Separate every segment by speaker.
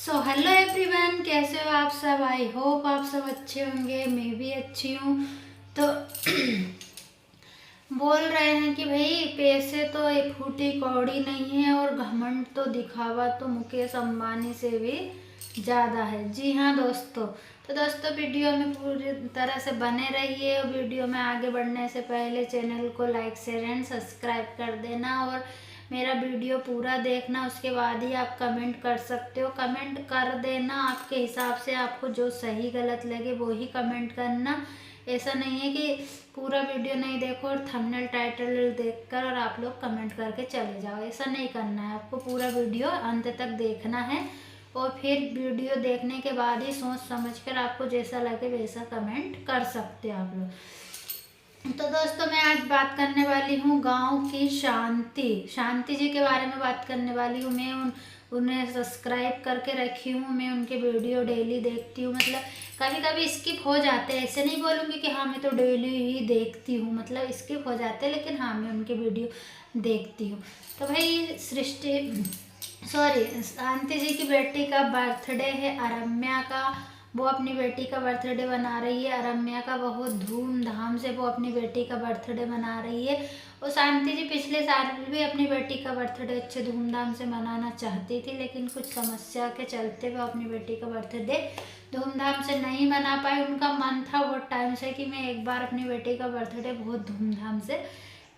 Speaker 1: So hello everyone, कैसे हो आप सब। आई होप आप सब अच्छे होंगे। मैं भी अच्छी हूँ। तो बोल रहे हैं कि भाई पैसे तो एक फूटी कौड़ी नहीं है और घमंड तो दिखावा तो मुकेश अंबानी से भी ज़्यादा है। जी हाँ दोस्तों। तो दोस्तों वीडियो में पूरी तरह से बने रहिए और वीडियो में आगे बढ़ने से पहले चैनल को लाइक शेयर एंड सब्सक्राइब कर देना और मेरा वीडियो पूरा देखना। उसके बाद ही आप कमेंट कर सकते हो। कमेंट कर देना आपके हिसाब से, आपको जो सही गलत लगे वो ही कमेंट करना। ऐसा नहीं है कि पूरा वीडियो नहीं देखो और थंबनेल टाइटल देखकर और आप लोग कमेंट करके चले जाओ। ऐसा नहीं करना है, आपको पूरा वीडियो अंत तक देखना है और फिर वीडियो देखने के बाद ही सोच समझकर आपको जैसा लगे वैसा कमेंट कर सकते हो आप लोग। तो दोस्तों मैं आज बात करने वाली हूँ गांव की शांति जी के बारे में बात करने वाली हूँ। मैं उन्हें सब्सक्राइब करके रखी हूँ। मैं उनके वीडियो डेली देखती हूँ। मतलब कभी कभी स्किप हो जाते हैं, ऐसे नहीं बोलूँगी कि हाँ मैं तो डेली ही देखती हूँ, मतलब स्किप हो जाते हैं, लेकिन हाँ मैं उनके वीडियो देखती हूँ। तो भाई शांति जी की बेटी का बर्थडे है अरम्या का। वो अपनी बेटी का बर्थडे मना रही है। अरम्या का बहुत धूमधाम से वो अपनी बेटी का बर्थडे मना रही है। और शांति जी पिछले साल भी अपनी बेटी का बर्थडे अच्छे धूमधाम से मनाना चाहती थी, लेकिन कुछ समस्या के चलते वो अपनी बेटी का बर्थडे धूमधाम से नहीं मना पाई। उनका मन था बहुत टाइम से कि मैं एक बार अपनी बेटी का बर्थडे बहुत धूमधाम से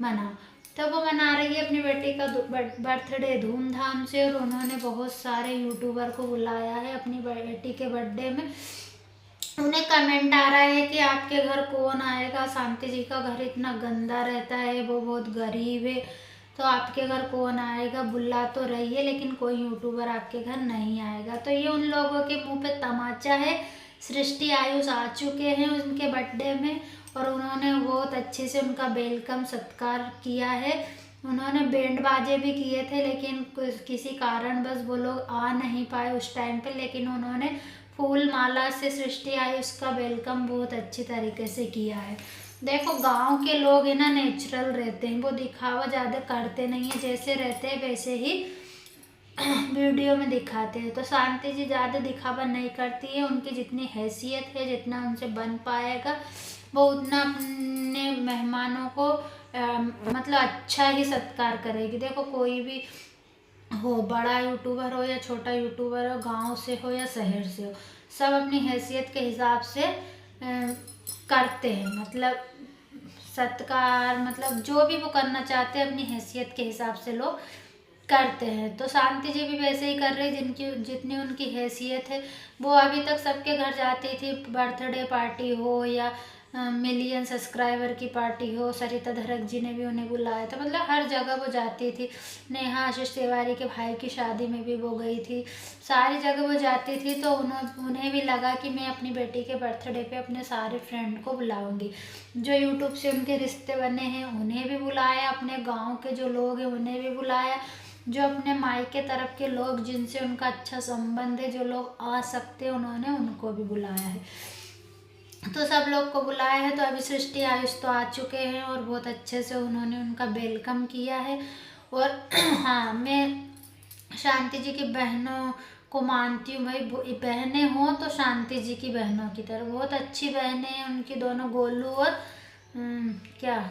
Speaker 1: मनाऊं। तो वो मना रही है अपनी बेटी का बर्थडे धूमधाम से और उन्होंने बहुत सारे यूट्यूबर को बुलाया है अपनी बेटी के बर्थडे में। उन्हें कमेंट आ रहा है कि आपके घर कौन आएगा, शांति जी का घर इतना गंदा रहता है, वो बहुत गरीब है, तो आपके घर कौन आएगा। बुला तो रही है लेकिन कोई यूट्यूबर आपके घर नहीं आएगा। तो ये उन लोगों के मुंह पे तमाचा है। सृष्टि आयुष आ चुके हैं उनके बर्थडे में और उन्होंने बहुत अच्छे से उनका वेलकम सत्कार किया है। उन्होंने बैंड बाजे भी किए थे, लेकिन किसी कारण बस वो लोग आ नहीं पाए उस टाइम पे, लेकिन उन्होंने फूल माला से सृष्टि आयुष का वेलकम बहुत अच्छी तरीके से किया है। देखो गांव के लोग है ना नेचुरल रहते हैं, वो दिखावा ज़्यादा करते नहीं है, जैसे रहते हैं वैसे ही वीडियो में दिखाते हैं। तो शांति जी ज़्यादा दिखावा नहीं करती है। उनकी जितनी हैसियत है, जितना उनसे बन पाएगा वो उतना अपने मेहमानों को मतलब अच्छा ही सत्कार करेगी। देखो कोई भी हो, बड़ा यूट्यूबर हो या छोटा यूट्यूबर हो, गांव से हो या शहर से हो, सब अपनी हैसियत के हिसाब से करते हैं। मतलब सत्कार, मतलब जो भी वो करना चाहते हैं अपनी हैसियत के हिसाब से लोग करते हैं। तो शांति जी भी वैसे ही कर रही, जिनकी जितनी उनकी हैसियत है। वो अभी तक सबके घर जाती थी, बर्थडे पार्टी हो या मिलियन सब्सक्राइबर की पार्टी हो। सरिता धरक जी ने भी उन्हें बुलाया था, मतलब हर जगह वो जाती थी। नेहा आशीष तिवारी के भाई की शादी में भी वो गई थी, सारी जगह वो जाती थी। तो उन्हें भी लगा कि मैं अपनी बेटी के बर्थडे पे अपने सारे फ्रेंड को बुलाऊंगी। जो यूट्यूब से उनके रिश्ते बने हैं उन्हें भी बुलाया, अपने गाँव के जो लोग हैं उन्हें भी बुलाया, जो अपने मायके तरफ के लोग जिनसे उनका अच्छा संबंध है, जो लोग आ सकते हैं, उन्होंने उनको भी बुलाया है। तो सब लोग को बुलाया है। तो अभी सृष्टि आयुष तो आ चुके हैं और बहुत अच्छे से उन्होंने उनका वेलकम किया है। और हाँ, मैं शांति जी की बहनों को मानती हूँ। भाई बहनें हों तो शांति जी की बहनों की तरह बहुत अच्छी बहनें हैं उनकी दोनों, गोलू और क्या,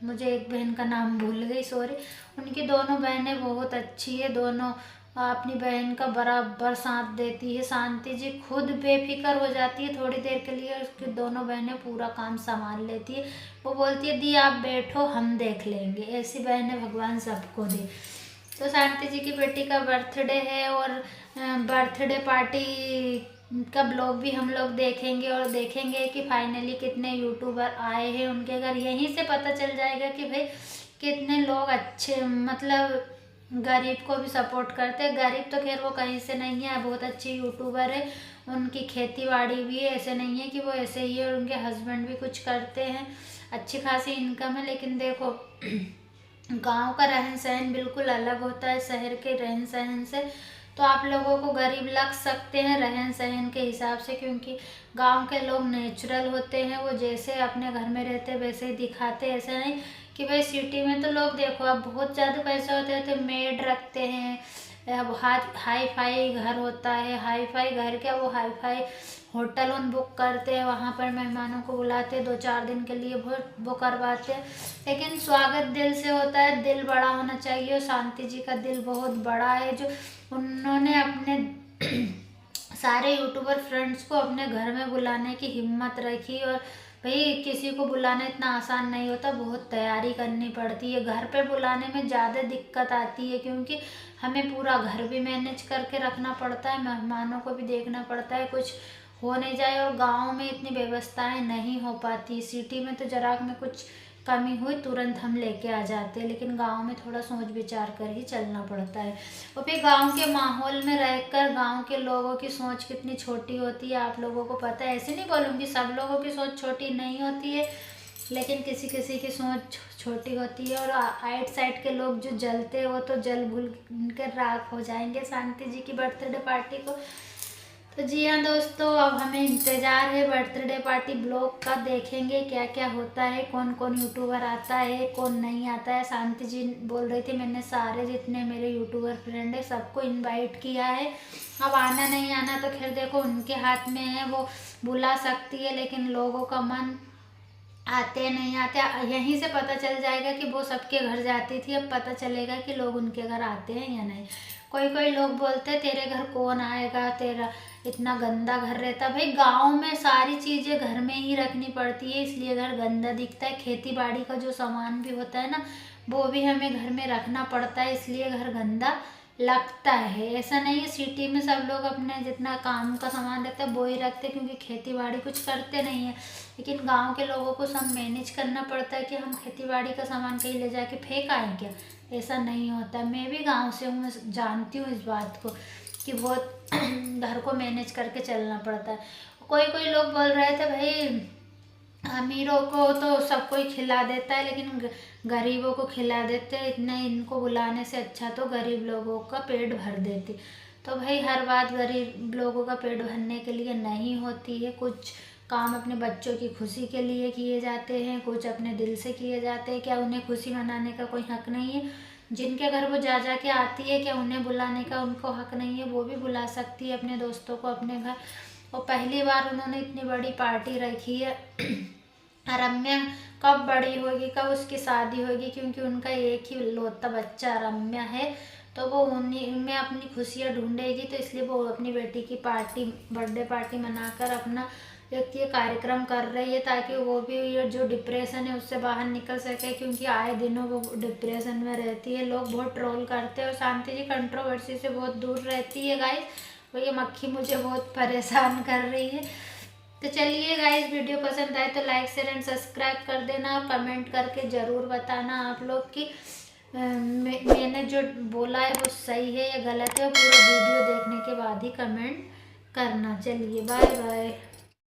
Speaker 1: मुझे एक बहन का नाम भूल गई, सॉरी। उनकी दोनों बहनें बहुत अच्छी है, दोनों अपनी बहन का बराबर साथ देती है। शांति जी खुद बेफिक्र हो जाती है थोड़ी देर के लिए, उसकी दोनों बहनें पूरा काम संभाल लेती है। वो बोलती है दी आप बैठो हम देख लेंगे। ऐसी बहनें भगवान सबको दे। तो शांति जी की बेटी का बर्थडे है और बर्थडे पार्टी का ब्लॉग भी हम लोग देखेंगे और देखेंगे कि फाइनली कितने यूट्यूबर आए हैं उनके घर। यहीं से पता चल जाएगा कि भाई कितने लोग अच्छे, मतलब गरीब को भी सपोर्ट करते हैं। गरीब तो खैर वो कहीं से नहीं है, बहुत अच्छे यूट्यूबर है, उनकी खेती बाड़ी भी है, ऐसे नहीं है कि वो ऐसे ही है। और उनके हस्बैंड भी कुछ करते हैं, अच्छी खासी इनकम है। लेकिन देखो गांव का रहन सहन बिल्कुल अलग होता है शहर के रहन सहन से। तो आप लोगों को गरीब लग सकते हैं रहन सहन के हिसाब से, क्योंकि गांव के लोग नेचुरल होते हैं, वो जैसे अपने घर में रहते वैसे ही दिखाते। ऐसा नहीं कि भाई सिटी में तो लोग देखो अब बहुत ज़्यादा पैसे होते हैं तो मेड रखते हैं, अब हाई फाई घर होता है, हाई फाई घर क्या वो हाई फाई होटल उन बुक करते हैं, वहाँ पर मेहमानों को बुलाते हैं, 2-4 दिन के लिए वो करवाते हैं। लेकिन स्वागत दिल से होता है, दिल बड़ा होना चाहिए, और शांति जी का दिल बहुत बड़ा है, जो उन्होंने अपने सारे यूट्यूबर फ्रेंड्स को अपने घर में बुलाने की हिम्मत रखी। और भाई किसी को बुलाना इतना आसान नहीं होता, बहुत तैयारी करनी पड़ती है। घर पे बुलाने में ज़्यादा दिक्कत आती है, क्योंकि हमें पूरा घर भी मैनेज करके रखना पड़ता है, मेहमानों को भी देखना पड़ता है, कुछ हो नहीं जाए। और गांव में इतनी व्यवस्थाएं नहीं हो पाती, सिटी में तो जरा में कुछ कमी हुई तुरंत हम लेके आ जाते हैं, लेकिन गांव में थोड़ा सोच विचार कर ही चलना पड़ता है। और फिर गांव के माहौल में रहकर गांव के लोगों की सोच कितनी छोटी होती है, आप लोगों को पता है। ऐसे नहीं बोलूँगी सब लोगों की सोच छोटी नहीं होती है, लेकिन किसी किसी की सोच छोटी होती है। और आइट साइड के लोग जो जलते हैं वो तो जल भूल कर राख हो जाएंगे शांति जी की बर्थडे पार्टी को। तो जी हाँ दोस्तों, अब हमें इंतज़ार है बर्थडे पार्टी ब्लॉग का, देखेंगे क्या क्या होता है, कौन कौन यूट्यूबर आता है, कौन नहीं आता है। शांति जी बोल रही थी मैंने सारे जितने मेरे यूट्यूबर फ्रेंड है सबको इनवाइट किया है, अब आना नहीं आना तो खैर देखो उनके हाथ में है, वो बुला सकती है, लेकिन लोगों का मन आते नहीं आते यहीं से पता चल जाएगा कि वो सबके घर जाती थी, अब पता चलेगा कि लोग उनके घर आते हैं या नहीं। कोई कोई लोग बोलते हैं तेरे घर कौन आएगा, तेरा इतना गंदा घर रहता। भाई गांव में सारी चीज़ें घर में ही रखनी पड़ती है, इसलिए घर गंदा दिखता है। खेती बाड़ी का जो सामान भी होता है ना, वो भी हमें घर में रखना पड़ता है, इसलिए घर गंदा लगता है। ऐसा नहीं है सिटी में सब लोग अपने जितना काम का सामान रहता है वो ही रखते हैं, क्योंकि खेती बाड़ी कुछ करते नहीं है। लेकिन गांव के लोगों को सब मैनेज करना पड़ता है कि हम खेती बाड़ी का सामान कहीं ले जाके फेंक आए क्या, ऐसा नहीं होता। मैं भी गांव से हूँ, मैं जानती हूँ इस बात को कि बहुत घर को मैनेज करके चलना पड़ता है। कोई कोई लोग बोल रहे थे भाई अमीरों को तो सब कोई खिला देता है, लेकिन गरीबों को खिला देते हैं, इतने इनको बुलाने से अच्छा तो गरीब लोगों का पेट भर देती। तो भाई हर बात गरीब लोगों का पेट भरने के लिए नहीं होती है, कुछ काम अपने बच्चों की खुशी के लिए किए जाते हैं, कुछ अपने दिल से किए जाते हैं। क्या उन्हें खुशी मनाने का कोई हक नहीं है? जिनके घर वो जा जा के आती है, क्या उन्हें बुलाने का उनको हक नहीं है? वो भी बुला सकती है अपने दोस्तों को अपने घर। और पहली बार उन्होंने इतनी बड़ी पार्टी रखी है। रम्या कब बड़ी होगी, कब उसकी शादी होगी, क्योंकि उनका एक ही लौता बच्चा रम्या है, तो वो उन्हीं में अपनी खुशियाँ ढूंढेगी। तो इसलिए वो अपनी बेटी की पार्टी बर्थडे पार्टी मनाकर अपना एक ये कार्यक्रम कर रही है, ताकि वो भी ये जो डिप्रेशन है उससे बाहर निकल सके, क्योंकि आए दिनों वो डिप्रेशन में रहती है। लोग बहुत ट्रोल करते हैं और शांति जी कंट्रोवर्सी से बहुत दूर रहती है गाइस। तो ये मक्खी मुझे बहुत परेशान कर रही है। तो चलिए गाइस, वीडियो पसंद आए तो लाइक शेयर एंड सब्सक्राइब कर देना, और कमेंट करके ज़रूर बताना आप लोग कि मैंने जो बोला है वो सही है या गलत है। और पूरा वीडियो देखने के बाद ही कमेंट करना। चलिए बाय बाय।